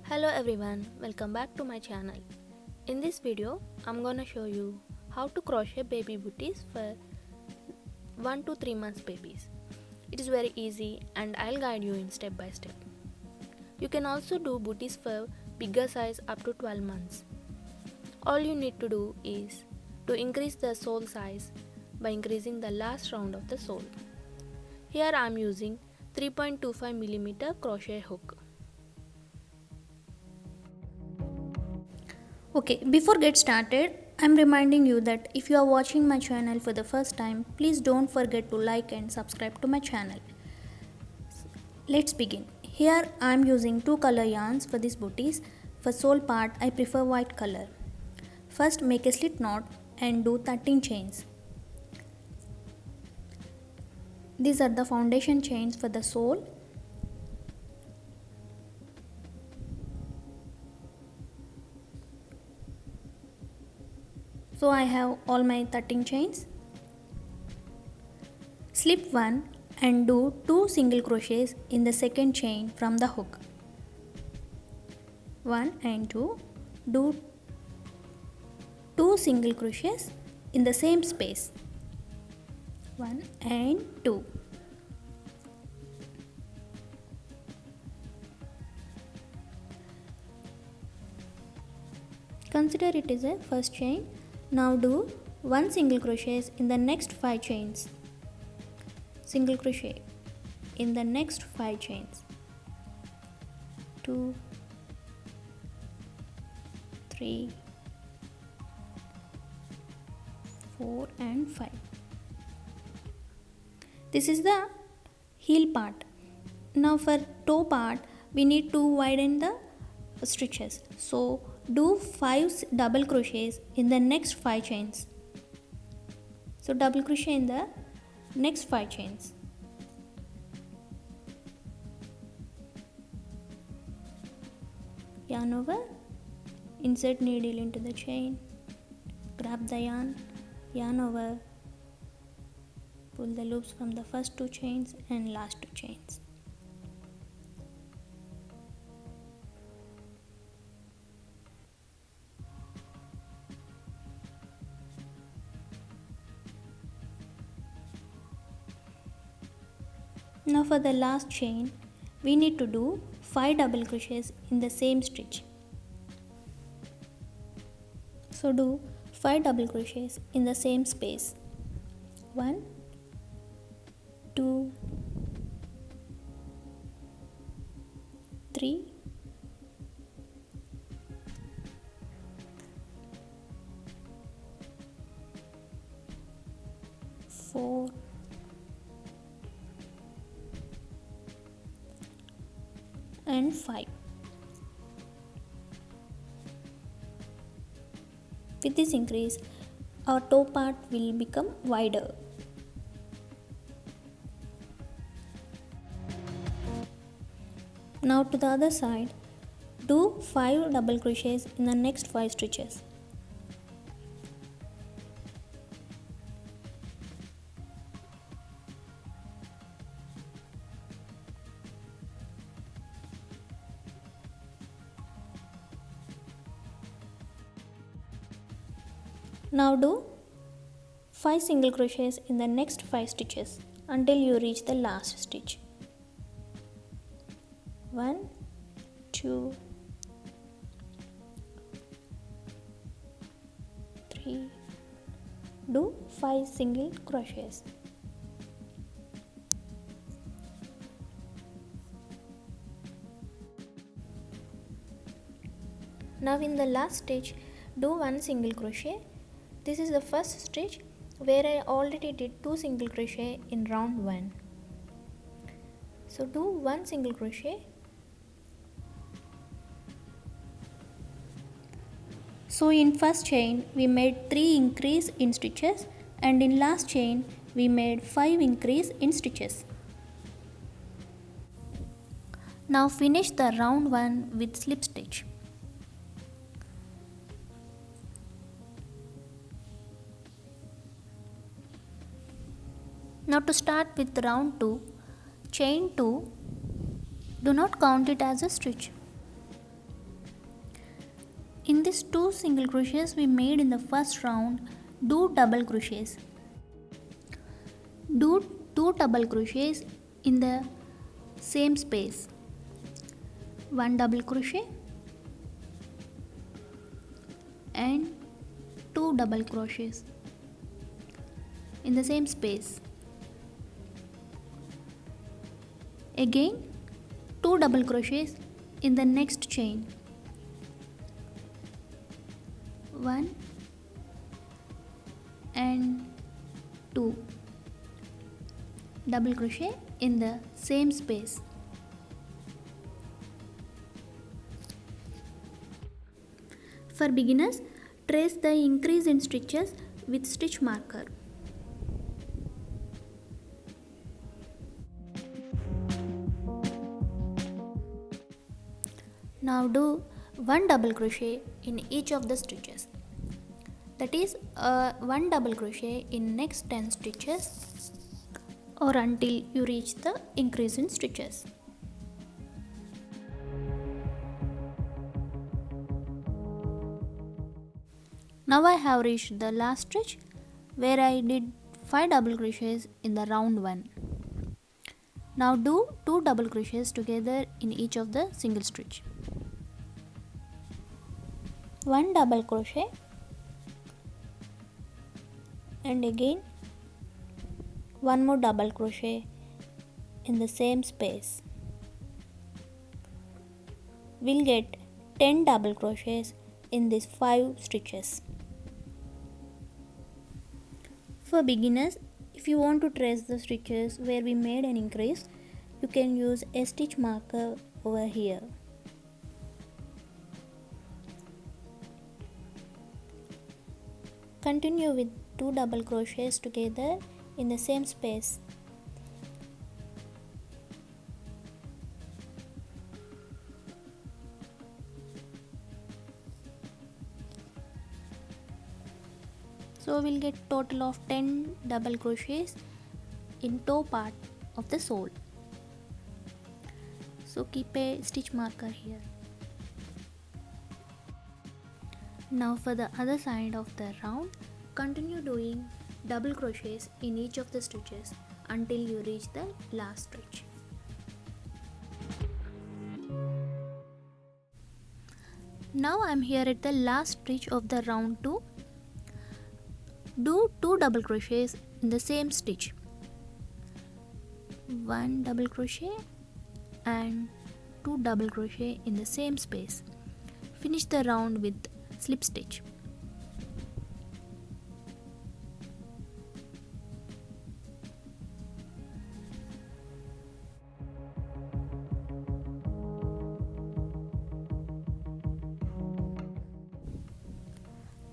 Hello everyone, welcome back to my channel. In this video, I'm gonna show you how to crochet baby booties for 1 to 3 months babies. It is very easy and I'll guide you in step by step. You can also do booties for bigger size up to 12 months. All you need to do is to increase the sole size by increasing the last round of the sole. Here I'm using 3.25mm crochet hook. Okay, before get started, I'm reminding you that if you are watching my channel for the first time, please don't forget to like and subscribe to my channel. Let's begin. Here I'm using two color yarns for these booties. For sole part, I prefer white color. First make a slip knot and do 13 chains. These are the foundation chains for the sole. So I have all my 13 chains. Slip 1 and do 2 single crochets in the second chain from the hook. 1 and 2. Do 2 single crochets in the same space. 1 and 2. Consider it is a first chain. Now do 1 single crochet in the next 5 chains. Single crochet in the next 5 chains. 2, 3, 4 and 5. This is the heel part. Now for toe part we need to widen the stitches. So do 5 double crochets in the next 5 chains. So double crochet in the next 5 chains. Yarn over, insert needle into the chain, grab the yarn, yarn over, pull the loops from the first 2 chains and last 2 chains. Now for the last chain, we need to do 5 double crochets in the same stitch. So do 5 double crochets in the same space. 1, 2, 3, 4, and 5. With this increase, our toe part will become wider. Now to the other side, do 5 double crochets in the next 5 stitches. Now do 5 single crochets in the next 5 stitches until you reach the last stitch. 1, 2, 3. Do 5 single crochets. Now in the last stitch, do 1 single crochet. This is the first stitch where I already did 2 single crochet in round 1. So do 1 single crochet. So in first chain we made 3 increase in stitches and in last chain we made 5 increase in stitches. Now finish the round 1 with slip stitch. Now to start with round 2, chain 2, do not count it as a stitch. In these 2 single crochets we made in the first round, do double crochets. Do 2 double crochets in the same space. 1 double crochet and 2 double crochets in the same space. Again 2 double crochets in the next chain. 1 and 2 double crochet in the same space. For beginners, trace the increase in stitches with stitch marker. Now do 1 double crochet in each of the stitches. That is 1 double crochet in next 10 stitches or until you reach the increase in stitches. Now I have reached the last stitch where I did 5 double crochets in the round 1. Now do 2 double crochets together in each of the single stitch. 1 double crochet and again 1 more double crochet in the same space. We'll get 10 double crochets in these 5 stitches. For beginners, if you want to trace the stitches where we made an increase, you can use a stitch marker over here. Continue with 2 double crochets together in the same space. So we'll get total of 10 double crochets in toe part of the sole. So keep a stitch marker here. Now for the other side of the round, continue doing double crochets in each of the stitches until you reach the last stitch. Now I am here at the last stitch of the round 2. Do 2 double crochets in the same stitch. 1 double crochet and 2 double crochet in the same space. Finish the round with slip stitch.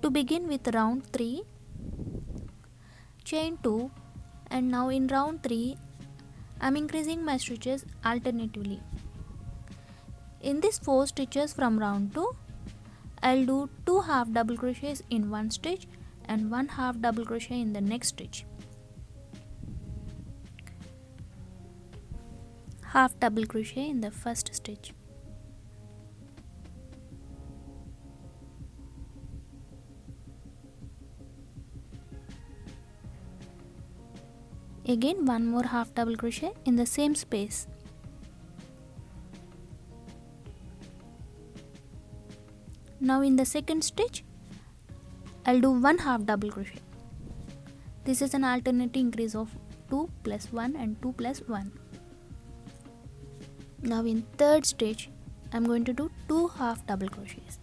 To begin with round 3, chain 2, and now in round 3 I am increasing my stitches alternatively. In these 4 stitches from round 2, I'll do 2 half double crochets in one stitch and 1 half double crochet in the next stitch. Half double crochet in the first stitch. Again 1 more half double crochet in the same space. Now in the second stitch, I'll do 1 half double crochet. This is an alternate increase of 2 plus 1 and 2 plus 1. Now in third stitch, I'm going to do 2 half double crochets.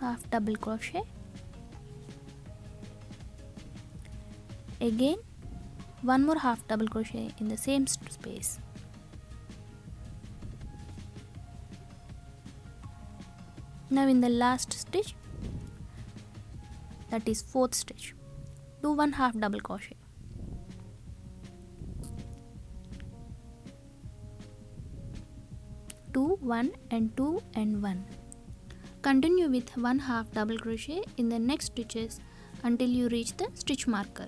Half double crochet. Again 1 more half double crochet in the same space. Now in the last stitch, that is fourth stitch, do 1 half double crochet. Two, 1 and 2 and 1. Continue with 1 half double crochet in the next stitches until you reach the stitch marker.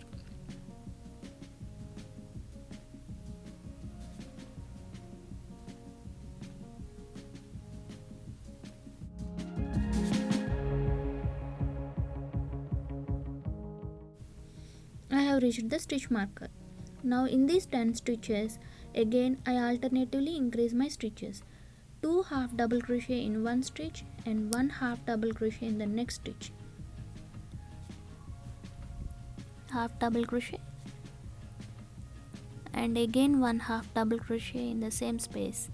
have reached the stitch marker. Now in these 10 stitches, again I alternatively increase my stitches. 2 half double crochet in one stitch and 1 half double crochet in the next stitch. Half double crochet and again 1 half double crochet in the same space.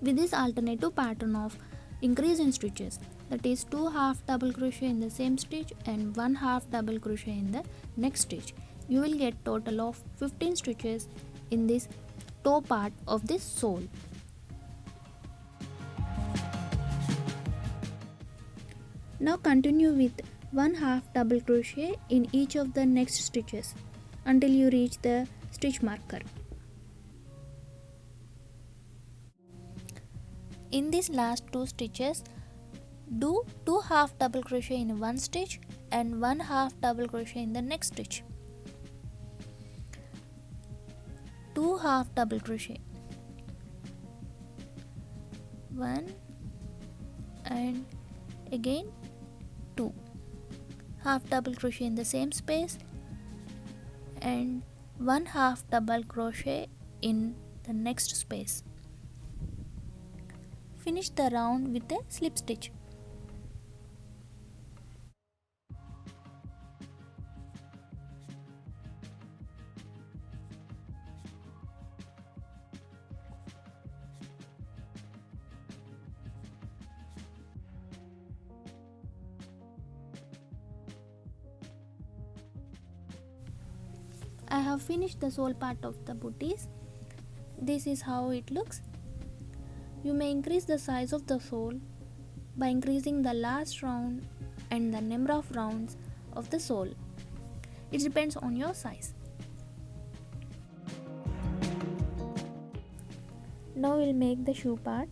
With this alternative pattern of increase in stitches, that is 2 half double crochet in the same stitch and 1 half double crochet in the next stitch, you will get total of 15 stitches in this toe part of this sole. Now continue with 1 half double crochet in each of the next stitches until you reach the stitch marker. In these last 2 stitches, do 2 half double crochet in one stitch and 1 half double crochet in the next stitch. 2 half double crochet, 1 and again 2 half double crochet in the same space and 1 half double crochet in the next space. Finish the round with a slip stitch. I have finished the sole part of the booties. This is how it looks. You may increase the size of the sole by increasing the last round and the number of rounds of the sole. It depends on your size. Now we'll make the shoe part.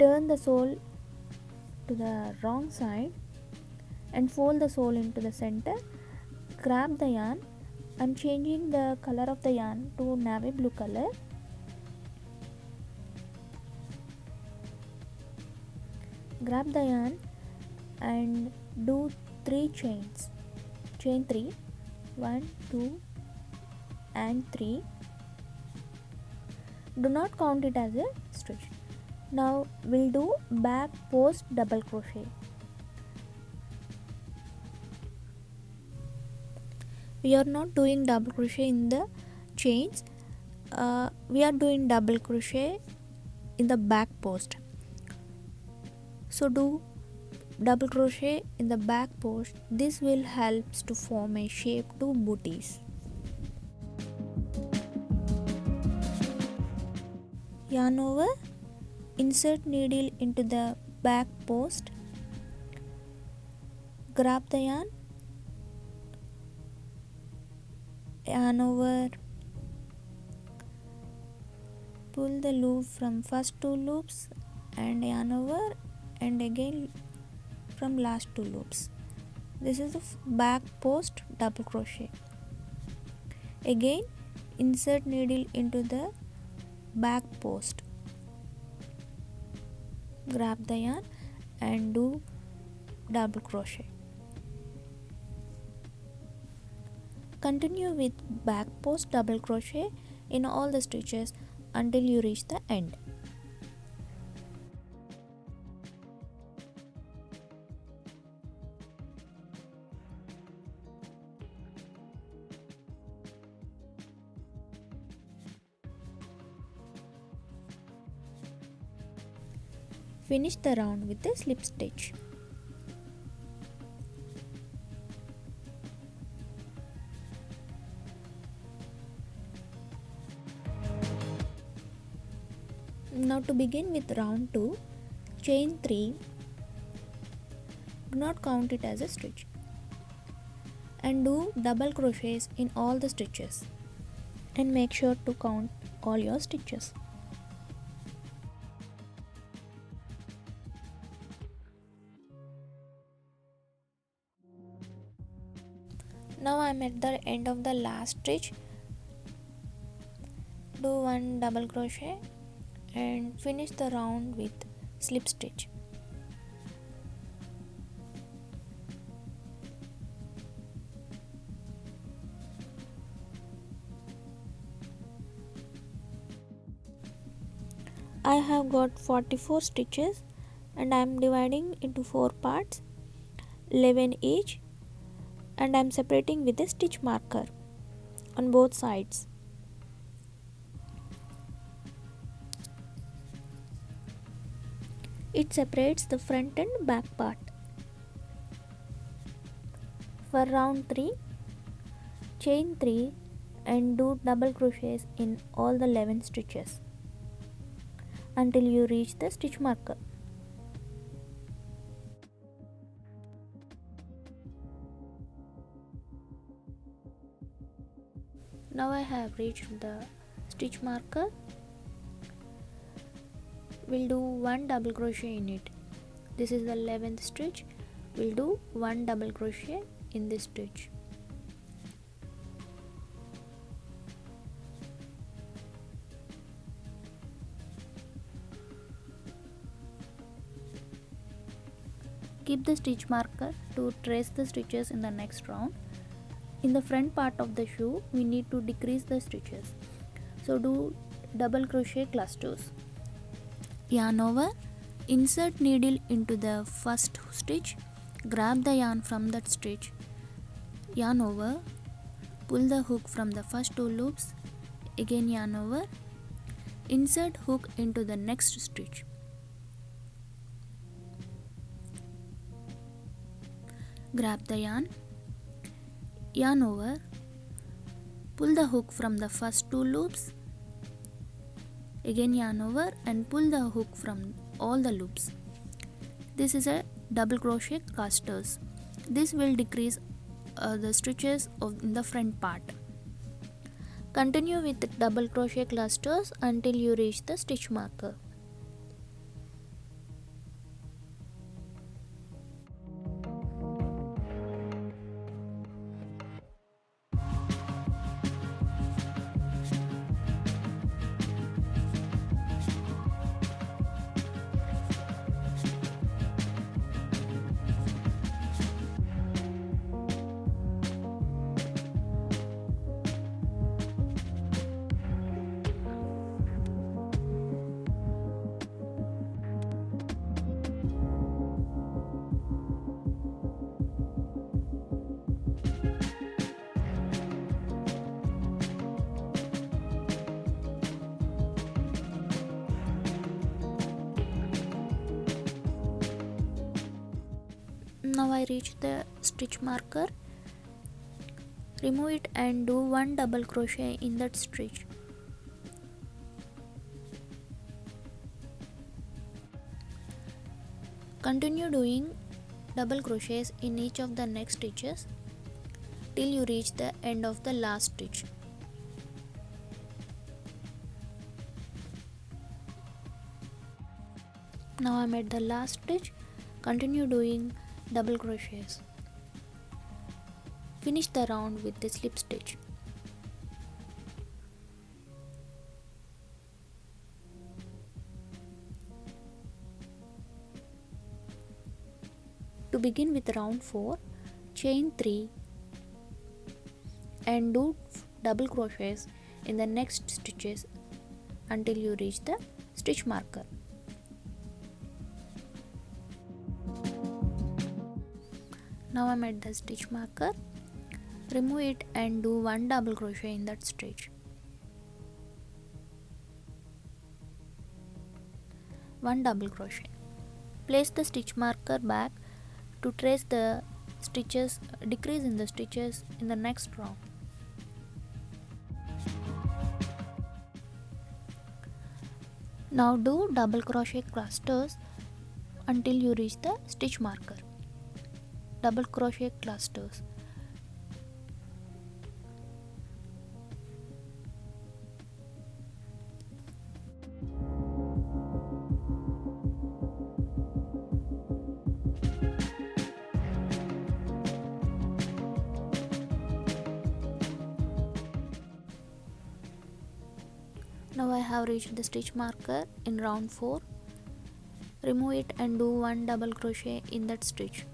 Turn the sole to the wrong side and fold the sole into the center. Grab the yarn. I'm changing the color of the yarn to navy blue color. Grab the yarn and do 3 chains. Chain 3, 1, 2 and 3. Do not count it as a stitch. Now we'll do back post double crochet. We are not doing double crochet in the chains. We are doing double crochet in the back post. So do double crochet in the back post. This will help to form a shape to booties. Yarn over, insert needle into the back post, grab the yarn, yarn over, pull the loop from first 2 loops and yarn over and again from last 2 loops. This is the back post double crochet. Again insert needle into the back post, grab the yarn and do double crochet. Continue with back post double crochet in all the stitches until you reach the end. Finish the round with a slip stitch. Now to begin with round 2, chain 3, do not count it as a stitch, and do double crochets in all the stitches, and make sure to count all your stitches. Now I am at the end of the last stitch. Do one double crochet and finish the round with slip stitch. I have got 44 stitches and I am dividing into 4 parts, 11 each, and I am separating with a stitch marker on both sides. It separates the front and back part. For round 3, chain 3 and do double crochets in all the 11 stitches until you reach the stitch marker. Now I have reached the stitch marker. We'll do one double crochet in it. This is the 11th stitch. We'll do one double crochet in this stitch. Keep the stitch marker to trace the stitches in the next round. In the front part of the shoe, we need to decrease the stitches. So do double crochet clusters. Yarn over, insert needle into the first stitch, grab the yarn from that stitch, yarn over, pull the hook from the first 2 loops, again yarn over, insert hook into the next stitch. Grab the yarn, yarn over, pull the hook from the first 2 loops, again yarn over and pull the hook from all the loops. This is a double crochet clusters. This will decrease the stitches in the front part. Continue with double crochet clusters until you reach the stitch marker. Now I reach the stitch marker. Remove it and do one double crochet in that stitch. Continue doing double crochets in each of the next stitches till you reach the end of the last stitch. Now I am at the last stitch. Continue doing double crochets. Finish the round with the slip stitch. To begin with round 4, chain 3 and do double crochets in the next stitches until you reach the stitch marker. Now I am at the stitch marker. Remove it and do one double crochet in that stitch. One double crochet. Place the stitch marker back to trace the stitches, decrease in the stitches in the next round. Now do double crochet clusters until you reach the stitch marker. Double crochet clusters. Now I have reached the stitch marker in round 4. Remove it and do one double crochet in that stitch.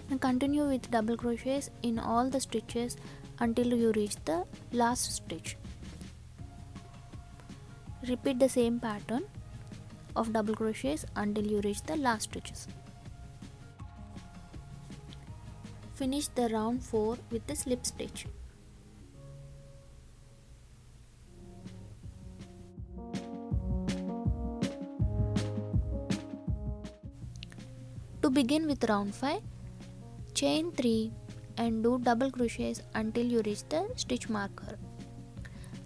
And continue with double crochets in all the stitches until you reach the last stitch. Repeat the same pattern of double crochets until you reach the last stitches. Finish the round 4 with the slip stitch. To begin with round 5, chain 3 and do double crochets until you reach the stitch marker,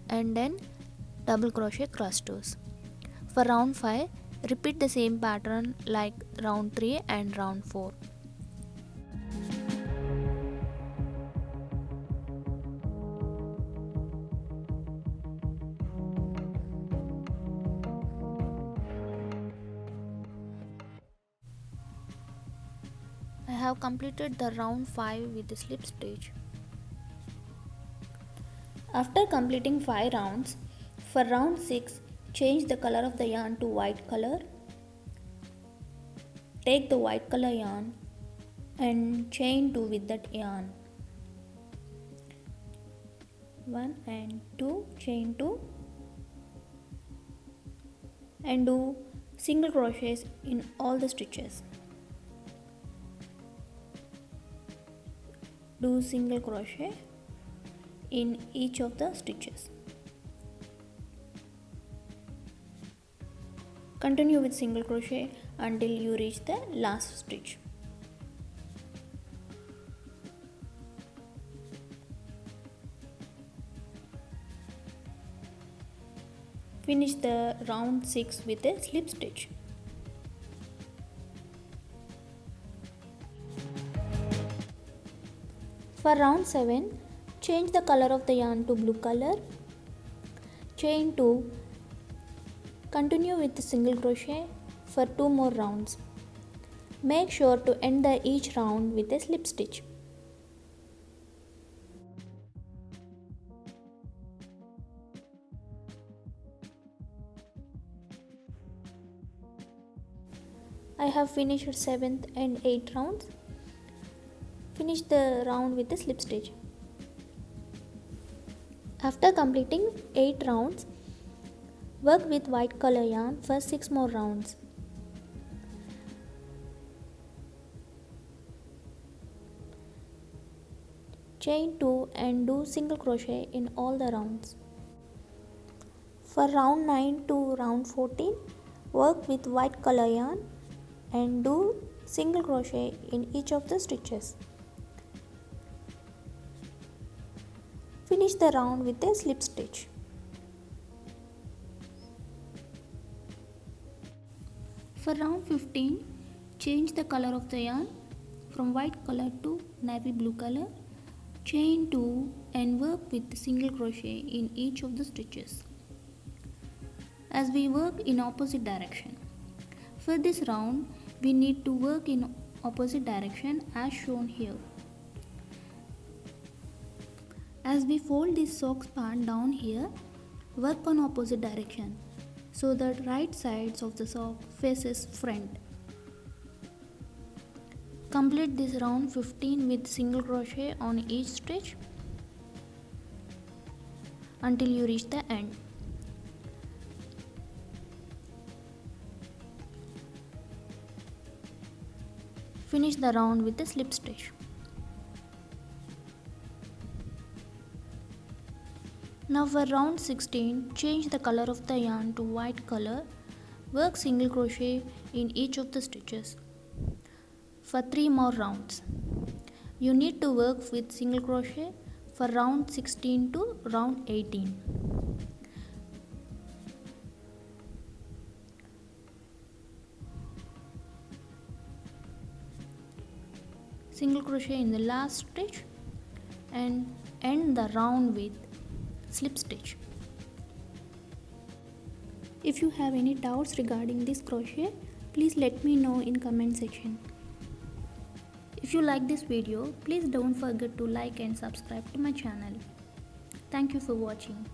and then double crochet clusters. For round 5, repeat the same pattern like round 3 and round 4. I have completed the round 5 with the slip stitch. After completing 5 rounds, for round 6, change the color of the yarn to white color. Take the white color yarn and chain 2 with that yarn. 1 and 2, chain 2, and do single crochets in all the stitches. Do single crochet in each of the stitches. Continue with single crochet until you reach the last stitch. Finish the round 6 with a slip stitch. For round 7, change the color of the yarn to blue color. Chain 2. Continue with the single crochet for 2 more rounds. Make sure to end each round with a slip stitch. I have finished 7th and 8th rounds. Finish the round with a slip stitch. After completing 8 rounds, work with white color yarn for 6 more rounds. Chain 2 and do single crochet in all the rounds. For round 9 to round 14, work with white color yarn and do single crochet in each of the stitches. Finish the round with a slip stitch. For round 15, change the color of the yarn from white color to navy blue color. Chain 2 and work with single crochet in each of the stitches as we work in opposite direction. For this round, we need to work in opposite direction as shown here. As we fold this socks part down here, work on opposite direction so that right sides of the sock faces front. Complete this round 15 with single crochet on each stitch until you reach the end. Finish the round with a slip stitch. Now for round 16, change the color of the yarn to white color. Work single crochet in each of the stitches for 3 more rounds. You need to work with single crochet for round 16 to round 18. Single crochet in the last stitch and end the round with slip stitch. If you have any doubts regarding this crochet, please let me know in comment section. If you like this video, please don't forget to like and subscribe to my channel. Thank you for watching.